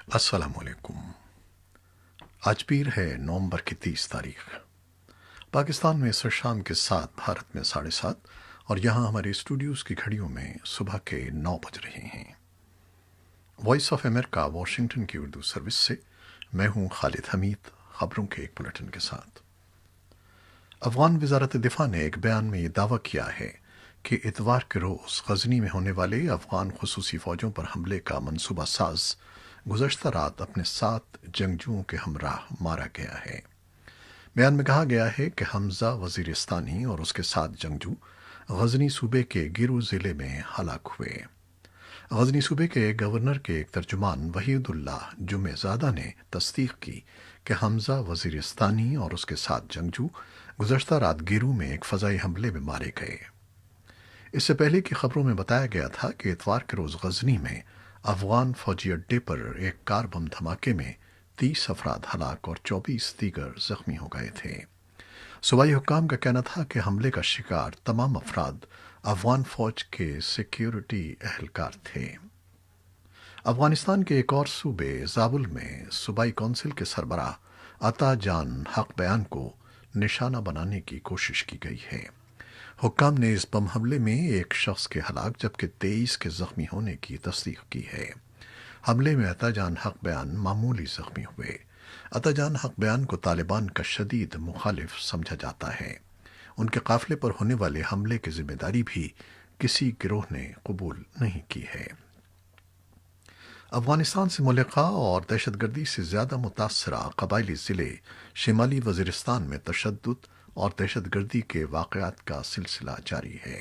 السلام علیکم۔ آج پیر ہے نومبر کی 30 تاریخ۔ پاکستان میں عصر شام کے 7، بھارت میں 7:30، اور یہاں ہمارے اسٹوڈیوز کی گھڑیوں میں صبح کے 9 بج رہے ہیں۔ وائس آف امریکہ واشنگٹن کی اردو سروس سے میں ہوں خالد حمید، خبروں کے ایک بلیٹن کے ساتھ۔ افغان وزارت دفاع نے ایک بیان میں یہ دعویٰ کیا ہے کہ اتوار کے روز غزنی میں ہونے والے افغان خصوصی فوجوں پر حملے کا منصوبہ ساز گزشتہ رات اپنے 7 جنگجوؤں کے ہمراہ مارا گیا ہے۔ بیان میں کہا گیا ہے کہ حمزہ وزیرستانی اور اس کے 7 جنگجو غزنی صوبے کے گیرو ضلع میں ہلاک ہوئے۔ غزنی صوبے کے گورنر کے ایک ترجمان وحید اللہ جمعہ زادہ نے تصدیق کی کہ حمزہ وزیرستانی اور اس کے 7 جنگجو گزشتہ رات گیرو میں ایک فضائی حملے میں مارے گئے۔ اس سے پہلے کی خبروں میں بتایا گیا تھا کہ اتوار کے روز غزنی میں افغان فوجی اڈے پر ایک کار بم دھماکے میں 30 افراد ہلاک اور 24 دیگر زخمی ہو گئے تھے۔ صوبائی حکام کا کہنا تھا کہ حملے کا شکار تمام افراد افغان فوج کے سیکیورٹی اہلکار تھے۔ افغانستان کے ایک اور صوبے زابل میں صوبائی کونسل کے سربراہ عطا جان حق بیان کو نشانہ بنانے کی کوشش کی گئی ہے۔ حکام نے اس بم حملے میں ایک شخص کے ہلاک جبکہ 23 کے زخمی ہونے کی تصدیق کی ہے۔ حملے میں عطا جان حق بیان معمولی زخمی ہوئے۔ عطا جان حق بیان کو طالبان کا شدید مخالف سمجھا جاتا ہے۔ ان کے قافلے پر ہونے والے حملے کی ذمہ داری بھی کسی گروہ نے قبول نہیں کی ہے۔ افغانستان سے ملحقہ اور دہشت گردی سے زیادہ متاثرہ قبائلی ضلع شمالی وزیرستان میں تشدد اور دہشت گردی کے واقعات کا سلسلہ جاری ہے۔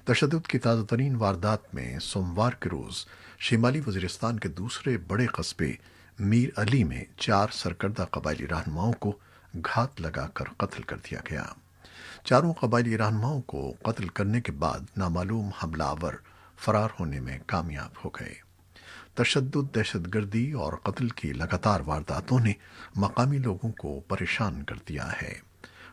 تشدد کی تازہ ترین واردات میں سوموار کے روز شمالی وزیرستان کے دوسرے بڑے قصبے میر علی میں 4 سرکردہ قبائلی رہنماؤں کو گھات لگا کر قتل کر دیا گیا۔ چاروں قبائلی رہنماؤں کو قتل کرنے کے بعد نامعلوم حملہ آور فرار ہونے میں کامیاب ہو گئے۔ تشدد، دہشت گردی اور قتل کی لگاتار وارداتوں نے مقامی لوگوں کو پریشان کر دیا ہے۔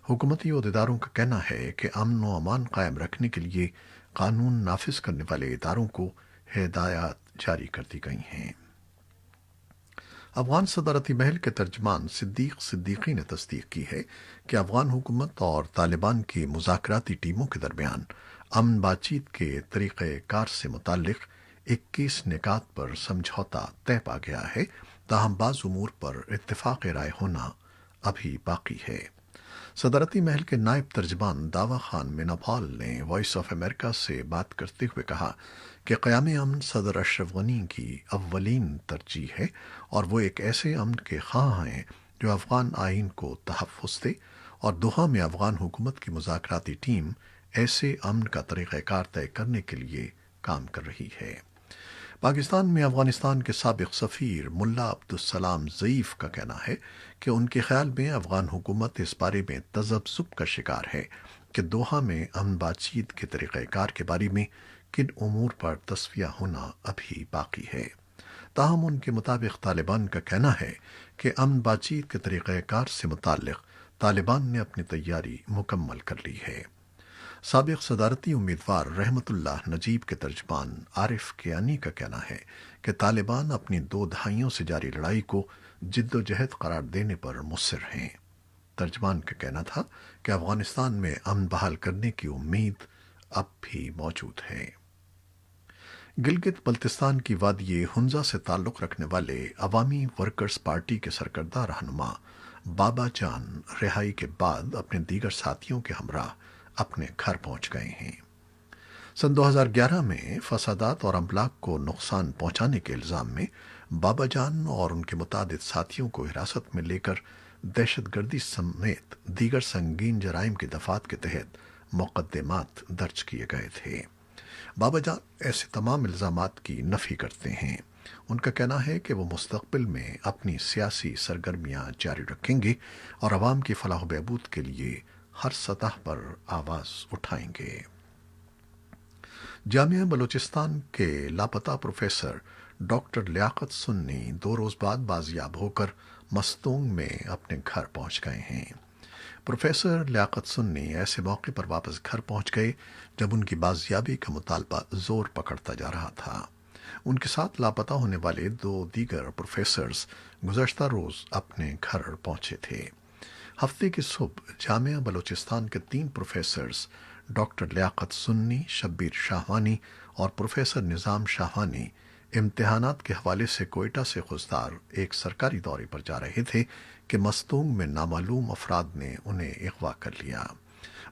حکومتی عہدیداروں کا کہنا ہے کہ امن و امان قائم رکھنے کے لیے قانون نافذ کرنے والے اداروں کو ہدایات جاری کر دی گئی ہیں۔ افغان صدارتی محل کے ترجمان صدیق صدیقی نے تصدیق کی ہے کہ افغان حکومت اور طالبان کی مذاکراتی ٹیموں کے درمیان امن بات چیت کے طریقہ کار سے متعلق 21 نکات پر سمجھوتہ طے پا گیا ہے، تاہم بعض امور پر اتفاق رائے ہونا ابھی باقی ہے۔ صدارتی محل کے نائب ترجمان داوا خان میناپال نے وائس آف امریکہ سے بات کرتے ہوئے کہا کہ قیام امن صدر اشرف غنی کی اولین ترجیح ہے اور وہ ایک ایسے امن کے خواہاں ہیں جو افغان آئین کو تحفظ دے، اور دوحہ میں افغان حکومت کی مذاکراتی ٹیم ایسے امن کا طریقہ کار طے کرنے کے لیے کام کر رہی ہے۔ پاکستان میں افغانستان کے سابق سفیر ملا عبدالسلام ضعیف کا کہنا ہے کہ ان کے خیال میں افغان حکومت اس بارے میں تذبذب کا شکار ہے کہ دوحہ میں امن بات چیت کے طریقہ کار کے بارے میں کن امور پر تصفیہ ہونا ابھی باقی ہے۔ تاہم ان کے مطابق طالبان کا کہنا ہے کہ امن بات چیت کے طریقہ کار سے متعلق طالبان نے اپنی تیاری مکمل کر لی ہے۔ سابق صدارتی امیدوار رحمت اللہ نجیب کے ترجمان عارف کیانی کا کہنا ہے کہ طالبان اپنی 2 دہائیوں سے جاری لڑائی کو جد و جہد قرار دینے پر مصر ہیں۔ ترجمان کا کہنا تھا کہ افغانستان میں امن بحال کرنے کی امید اب بھی موجود ہے۔ گلگت بلتستان کی وادی ہنزا سے تعلق رکھنے والے عوامی ورکرز پارٹی کے سرکردہ رہنما بابا جان رہائی کے بعد اپنے دیگر ساتھیوں کے ہمراہ اپنے گھر پہنچ گئے ہیں۔ سن 2011 میں فسادات اور املاک کو نقصان پہنچانے کے الزام میں بابا جان اور ان کے متعدد ساتھیوں کو حراست میں لے کر دہشت گردی سمیت دیگر سنگین جرائم کی دفعات کے تحت مقدمات درج کیے گئے تھے۔ بابا جان ایسے تمام الزامات کی نفی کرتے ہیں۔ ان کا کہنا ہے کہ وہ مستقبل میں اپنی سیاسی سرگرمیاں جاری رکھیں گے اور عوام کی فلاح و بہبود کے لیے ہر سطح پر آواز اٹھائیں گے۔ جامعہ بلوچستان کے لاپتہ پروفیسر ڈاکٹر لیاقت سنی 2 روز بعد بازیاب ہو کر مستونگ میں اپنے گھر پہنچ گئے ہیں۔ پروفیسر لیاقت سنی ایسے موقع پر واپس گھر پہنچ گئے جب ان کی بازیابی کا مطالبہ زور پکڑتا جا رہا تھا۔ ان کے ساتھ لاپتہ ہونے والے 2 دیگر پروفیسرز گزشتہ روز اپنے گھر پہنچے تھے۔ ہفتے کی صبح جامعہ بلوچستان کے 3 پروفیسرز ڈاکٹر لیاقت سنی، شبیر شاہوانی اور پروفیسر نظام شاہوانی امتحانات کے حوالے سے کوئٹہ سے خضدار ایک سرکاری دورے پر جا رہے تھے کہ مستونگ میں نامعلوم افراد نے انہیں اغوا کر لیا۔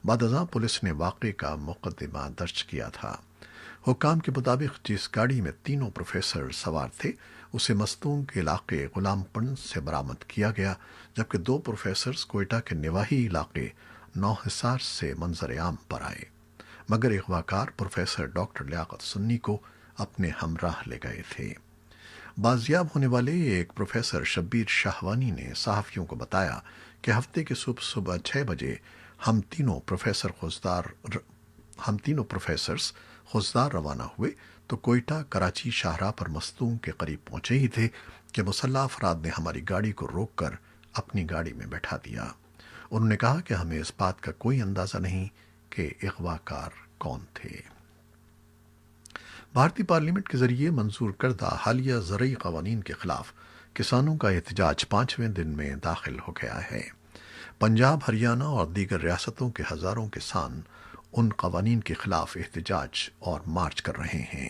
بعد ازاں پولیس نے واقعے کا مقدمہ درج کیا تھا۔ حکام کے مطابق جس گاڑی میں تینوں پروفیسر سوار تھے اسے مستونگ کے علاقے غلام پنڈ سے برآمد کیا گیا، جبکہ 2 پروفیسرز کوئٹہ کے نواحی علاقے نو حصار سے منظر عام پر آئے، مگر اغوا کار پروفیسر ڈاکٹر لیاقت سنی کو اپنے ہمراہ لے گئے تھے۔ بازیاب ہونے والے ایک پروفیسر شبیر شاہوانی نے صحافیوں کو بتایا کہ ہفتے کی صبح 6 بجے ہم تینوں پروفیسرز خضدار روانہ ہوئے تو کوئٹہ کراچی شاہراہ پر مستونگ کے قریب پہنچے ہی تھے کہ مسلح افراد نے ہماری گاڑی کو روک کر اپنی گاڑی میں بیٹھا دیا۔ انہوں نے کہا کہ ہمیں اس بات کا کوئی اندازہ نہیں کہ اغوا کار کون تھے۔ بھارتی پارلیمنٹ کے ذریعے منظور کردہ حالیہ زرعی قوانین کے خلاف کسانوں کا احتجاج 5ویں دن میں داخل ہو گیا ہے۔ پنجاب، ہریانہ اور دیگر ریاستوں کے ہزاروں کسان ان قوانین کے خلاف احتجاج اور مارچ کر رہے ہیں۔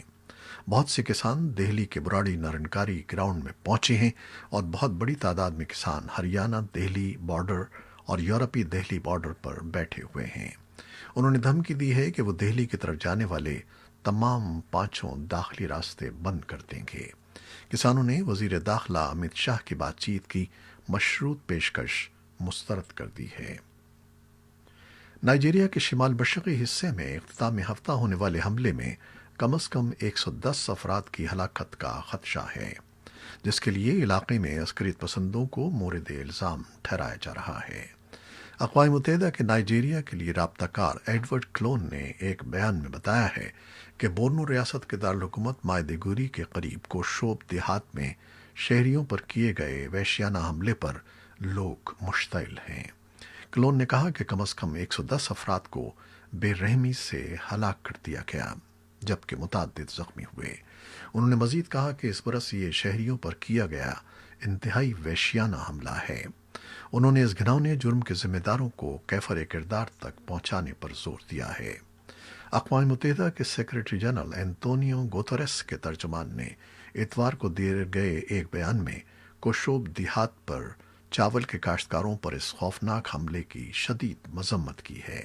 بہت سے کسان دہلی کے براڑی نرنکاری گراؤنڈ میں پہنچے ہیں اور بہت بڑی تعداد میں کسان ہریانہ دہلی بارڈر اور یورپی دہلی بارڈر پر بیٹھے ہوئے ہیں۔ انہوں نے دھمکی دی ہے کہ وہ دہلی کی طرف جانے والے تمام 5 داخلی راستے بند کر دیں گے۔ کسانوں نے وزیر داخلہ امت شاہ کی بات چیت کی مشروط پیشکش مسترد کر دی ہے۔ نائجیریا کے شمال مشرقی حصے میں اختتام ہفتہ ہونے والے حملے میں کم از کم 110 افراد کی ہلاکت کا خدشہ ہے، جس کے لیے علاقے میں عسکریت پسندوں کو مورد الزام ٹھہرایا جا رہا ہے۔ اقوام متحدہ کے نائجیریا کے لیے رابطہ کار ایڈورڈ کلون نے ایک بیان میں بتایا ہے کہ بورنو ریاست کے دارالحکومت مائیدوگوری کے قریب کوشوب دیہات میں شہریوں پر کیے گئے وحشیانہ حملے پر لوگ مشتعل ہیں۔ کلون نے کہا کہ کم از کم 110 افراد کو بے رحمی سے ہلاک کر دیا گیا، جبکہ متعدد زخمی ہوئے۔ انہوں نے مزید کہا کہ اس برس یہ شہریوں پر کیا گیا انتہائی وحشیانہ حملہ ہے۔ انہوں نے اس گھناؤنے جرم کے ذمہ داروں کو کیفر کردار تک پہنچانے پر زور دیا ہے۔ اقوام متحدہ کے سیکریٹری جنرل اینتونیو گوتریس کے ترجمان نے اتوار کو دیے گئے ایک بیان میں کوشوب دیہات پر چاول کے کاشتکاروں پر اس خوفناک حملے کی شدید مذمت کی ہے۔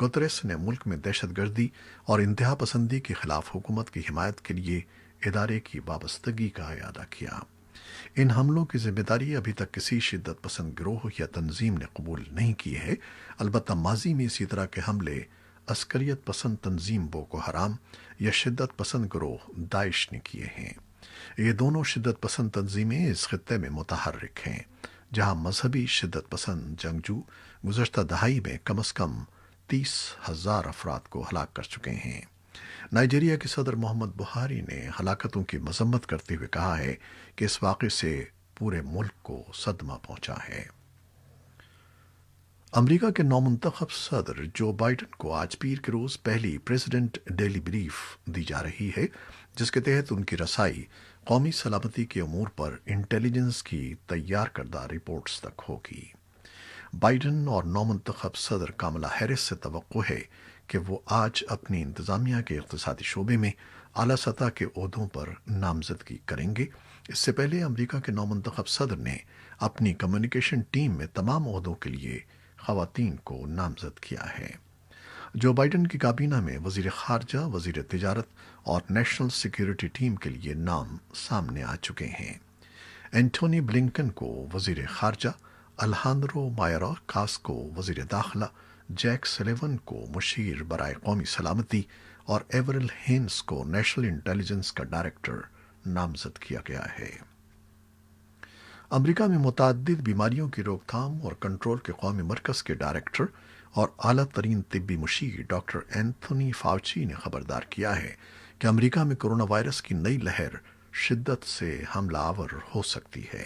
گوتریس نے ملک میں دہشت گردی اور انتہا پسندی کے خلاف حکومت کی حمایت کے لیے ادارے کی وابستگی کا اعادہ کیا۔ ان حملوں کی ذمہ داری ابھی تک کسی شدت پسند گروہ یا تنظیم نے قبول نہیں کی ہے، البتہ ماضی میں اسی طرح کے حملے عسکریت پسند تنظیم بوکو حرام یا شدت پسند گروہ داعش نے کیے ہیں۔ یہ دونوں شدت پسند تنظیمیں اس خطے میں متحرک ہیں، جہاں مذہبی شدت پسند جنگجو گزشتہ دہائی میں کم از کم 30,000 افراد کو ہلاک کر چکے ہیں۔ نائجیریا کے صدر محمد بحاری نے ہلاکتوں کی مذمت کرتے ہوئے کہا ہے کہ اس واقعے سے پورے ملک کو صدمہ پہنچا ہے۔ امریکہ کے نومنتخب صدر جو بائیڈن کو آج پیر کے روز پہلی پریزیڈنٹ ڈیلی بریف دی جا رہی ہے، جس کے تحت ان کی رسائی قومی سلامتی کے امور پر انٹیلیجنس کی تیار کردہ رپورٹس تک ہوگی۔ بائیڈن اور نومنتخب صدر کاملا ہیرس سے توقع ہے کہ وہ آج اپنی انتظامیہ کے اقتصادی شعبے میں اعلیٰ سطح کے عہدوں پر نامزدگی کریں گے۔ اس سے پہلے امریکہ کے نومنتخب صدر نے اپنی کمیونیکیشن ٹیم میں تمام عہدوں کے لیے خواتین کو نامزد کیا ہے۔ جو بائیڈن کی کابینہ میں وزیر خارجہ، وزیر تجارت اور نیشنل سیکیورٹی ٹیم کے لیے نام سامنے آ چکے ہیں۔ اینٹونی بلنکن کو وزیر خارجہ، الہاندرو مایورکاس کو وزیر داخلہ، جیک سلیون کو مشیر برائے قومی سلامتی اور ایورل ہینس کو نیشنل انٹیلیجنس کا ڈائریکٹر نامزد کیا گیا ہے۔ امریکہ میں متعدد بیماریوں کی روک تھام اور کنٹرول کے قومی مرکز کے ڈائریکٹر اور اعلیٰ ترین طبی مشیر ڈاکٹر اینتھونی فاؤچی نے خبردار کیا ہے کہ امریکہ میں کرونا وائرس کی نئی لہر شدت سے حملہ آور ہو سکتی ہے۔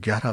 $11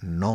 $9